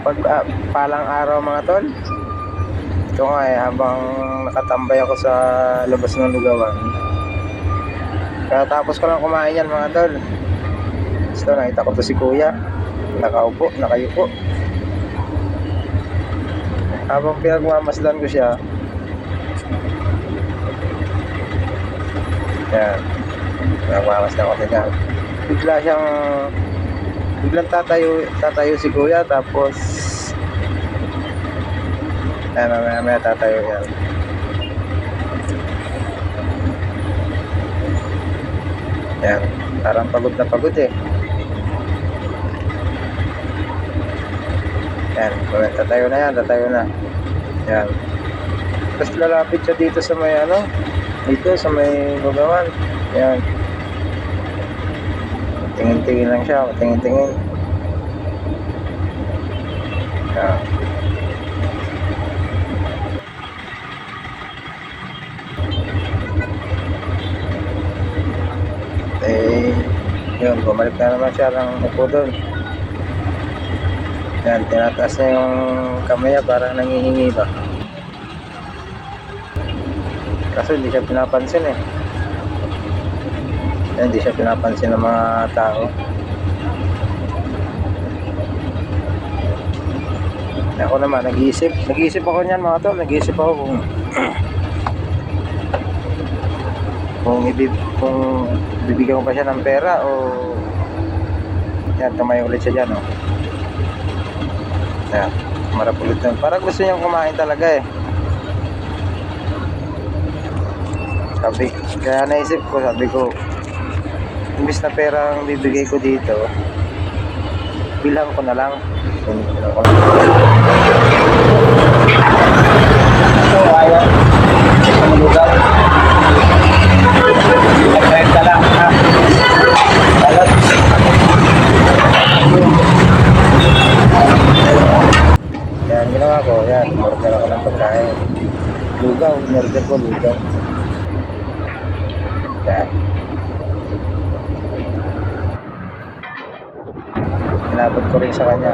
Palang araw mga tol. Ito nga habang nakatambay ako sa labas ng lugawan. Tapos ko lang kumain yan mga tol. Gusto, nakita ko to si kuya. Nakayupo. Habang pinagmamasdan ko siya. Yan. Pinagmamasdan ko siya. Biglang tatayo si kuya, tapos mamaya tatayo yan. Yan, parang pagod na pagod eh. Yan, tatayo na. Yan. Tapos lalapit siya dito sa may dito sa may lugawan. Yan. Tingin-tingin lang siya, tingin-tingin. Yan. Yun, bumalik na naman siya ng upo doon. Yan, tinataas na yung kamay niya, parang nangihingi ba. Kaso hindi siya pinapansin eh. Hindi siya pinapansin ng mga tao. Ako naman, nag-iisip ako niyan mga tol. Nag-iisip ako kung bibigyan ko pa siya ng pera o yan, tumayo ulit siya dyan yan, marap ulit nun. Parang gusto niyang kumain talaga eh. Kaya naisip ko, sabi ko, imbis na pera ang bibigay ko dito, bilang ko na lang. So, ayaw. Ang lugar. Nag-renta lang, ha? Alat. Yan, ginawa ko. Yan, order ako ng pagkain. Lugaw, order ko lugaw. Yan. Inabot ko rin sa kanya.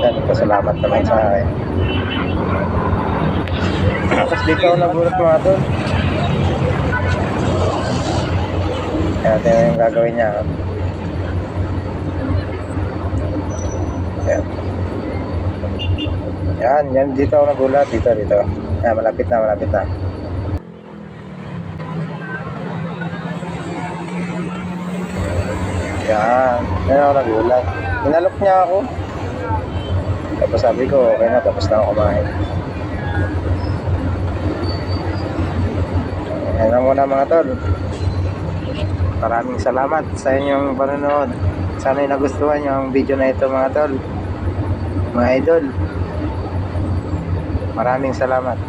Yan, pasalamat naman sa akin. Tapos dito ako nagulat mga tol. Kaya ito yung gagawin niya. Yan, dito ako nagulat. Dito. Yan, malapit na. Yan ako nagulat. Inalok niya ako. Tapos sabi ko, okay na, tapos na ako kumain. Yan lang muna mga tol. Maraming salamat sa inyong panonood. Sana'y nagustuhan nyo ang video na ito mga tol. Mga idol, maraming salamat.